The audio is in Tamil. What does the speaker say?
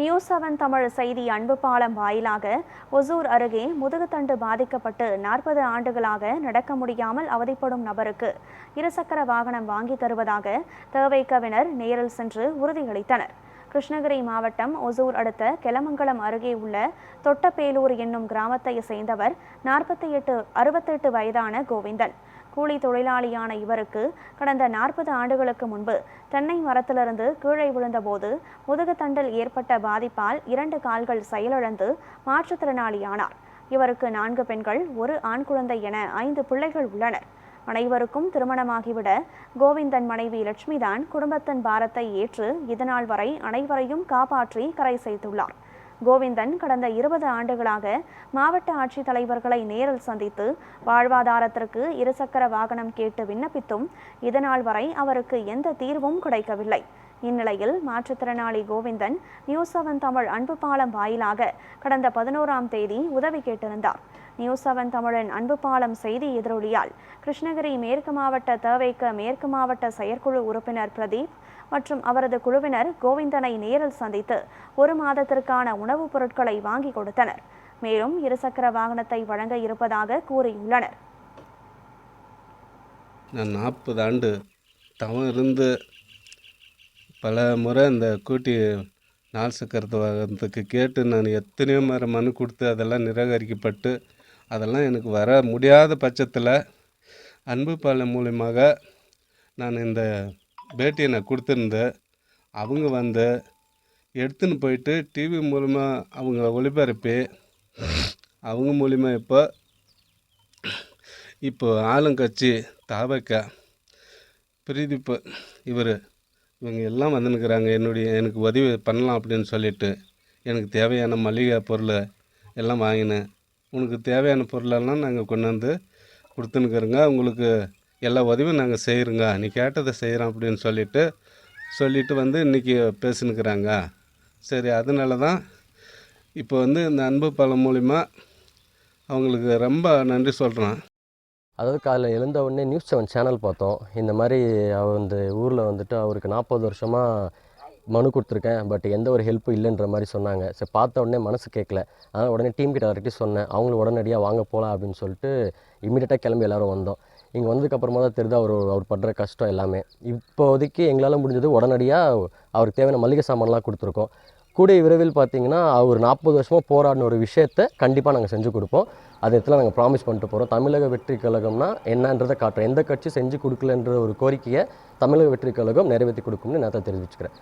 நியூஸ்7 தமிழ் செய்தி அன்பு பாலம் வாயிலாக ஒசூர் அருகே முதுகுத்தண்டு பாதிக்கப்பட்டு 40 ஆண்டுகளாக நடக்க முடியாமல் அவதிப்படும் நபருக்கு இருசக்கர வாகனம் வாங்கி தருவதாக தவேகவினர் நேரில் சென்று உறுதியளித்தனர். கிருஷ்ணகிரி மாவட்டம் ஒசூர் அடுத்த கெலமங்கலம் அருகே உள்ள தொட்டப்பேலூர் என்னும் கிராமத்தை சேர்ந்தவர் 68 வயதான கோவிந்தன். கூலி தொழிலாளியான இவருக்கு கடந்த 40 ஆண்டுகளுக்கு முன்பு தென்னை மரத்திலிருந்து கீழே விழுந்தபோது முதுகுத்தண்டில் ஏற்பட்ட பாதிப்பால் 2 கால்கள் செயலிழந்து மாற்றுத்திறனாளியானார். இவருக்கு 4 பெண்கள், 1 ஆண் குழந்தை என 5 பிள்ளைகள் உள்ளனர். அனைவருக்கும் திருமணமாகிவிட கோவிந்தன் மனைவி லட்சுமிதான் குடும்பத்தின் பாரத்தை ஏற்று இதனால் வரை அனைவரையும் காப்பாற்றி கரை சேர்த்துள்ளார். கோவிந்தன் கடந்த 20 ஆண்டுகளாக மாவட்ட ஆட்சித்தலைவர்களை நேரில் சந்தித்து வாழ்வாதாரத்திற்கு இருசக்கர வாகனம் கேட்டு விண்ணப்பித்தும் இதனால் வரை அவருக்கு எந்த தீர்வும் கிடைக்கவில்லை. இந்நிலையில் மாற்றுத்திறனாளி கோவிந்தன் நியூஸ்7 தமிழ் அன்பு பாலம் வாயிலாக கடந்த 11ஆம் தேதி உதவி கேட்டிருந்தார். நியூஸ்7 தமிழின் அன்பு பாலம் செய்தி எதிரொலியால் கிருஷ்ணகிரி மேற்கு மாவட்ட தவேக மேற்கு மாவட்ட செயற்குழு உறுப்பினர் பிரதீப் மற்றும் அவரது குழுவினர் கோவிந்தனை நேரில் சந்தித்து 1 மாதத்திற்கான உணவுப் பொருட்களை வாங்கி கொடுத்தனர். மேலும் இருசக்கர வாகனத்தை வழங்க இருப்பதாக கூறியுள்ளனர். நான் 40 ஆண்டு தவம் இருந்து பல முறை இந்த கூட்டி 4 சக்கர வாகனத்துக்கு கேட்டு நான் எத்தனையோ முறை மனு கொடுத்து அதெல்லாம் நிராகரிக்கப்பட்டு அதெல்லாம் எனக்கு வர முடியாத பட்சத்தில் அன்பு பாலம் மூலியமாக நான் இந்த பேட்டியை நான் கொடுத்துருந்தேன். அவங்க வந்து எடுத்துன்னு போயிட்டு டிவி மூலமாக அவங்க ஒளிபரப்பி அவங்க மூலிமா இப்போ ஆளுங்கட்சி தவேக பிரதீப் இவங்க எல்லாம் வந்துன்னுக்குறாங்க. எனக்கு உதவி பண்ணலாம் அப்படின்னு சொல்லிட்டு எனக்கு தேவையான மளிகை பொருள் எல்லாம் வாங்கினேன். உனக்கு தேவையான பொருளெல்லாம் நாங்கள் கொண்டு வந்து கொடுத்துன்னுக்குறோங்க. உங்களுக்கு எல்லா உதவியும் நாங்கள் செய்கிறோங்க, நீ கேட்டதை செய்கிறோம் அப்படின்னு சொல்லிட்டு வந்து இன்றைக்கி பேசினுக்கிறாங்க. சரி, அதனால தான் இப்போ வந்து இந்த அன்பு பாலம் மூலிமா அவங்களுக்கு ரொம்ப நன்றி சொல்கிறேன். அதாவது காலையில் எழுந்த உடனே நியூஸ்7 சேனல் பார்த்தோம். இந்த மாதிரி அந்த ஊரில் வந்துட்டு அவருக்கு 40 வருஷமாக மனு கொடுத்துருக்கேன், பட் எந்த ஒரு ஹெல்ப்பும் இல்லைன்ற மாதிரி சொன்னாங்க. சரி, பார்த்த உடனே மனசு கேட்கல. அதனால் உடனே டீம் கிட்ட எல்லார்கிட்டையும் சொன்னேன். அவங்களும் உடனடியாக வாங்க போகலாம் அப்படின்னு சொல்லிட்டு இமீடியட்டாக கிளம்பி எல்லோரும் வந்தோம். இங்கே வந்ததுக்கப்புறமா தான் தெரியுது அவர் படுற கஷ்டம் எல்லாமே. இப்போதைக்கு எங்களால் முடிஞ்சது உடனடியாக அவருக்கு தேவையான மளிகை சாமான்லாம் கொடுத்துருக்கோம். கூடிய விரைவில் பார்த்திங்கன்னா அவர் 40 வருஷமாக போராடின ஒரு விஷயத்தை கண்டிப்பாக நாங்கள் செஞ்சு கொடுப்போம். அது இடத்துல நாங்கள் ப்ராமிஸ் பண்ணிட்டு போகிறோம். தமிழக வெற்றி கழகம்னா என்னன்றதை காட்டுறோம். எந்த கட்சி செஞ்சு கொடுக்கலன்ற ஒரு கோரிக்கையை தமிழக வெற்றி கழகம் நிறைவேற்றி கொடுக்கும்னு நான் தெரிவிச்சுக்கிறேன்.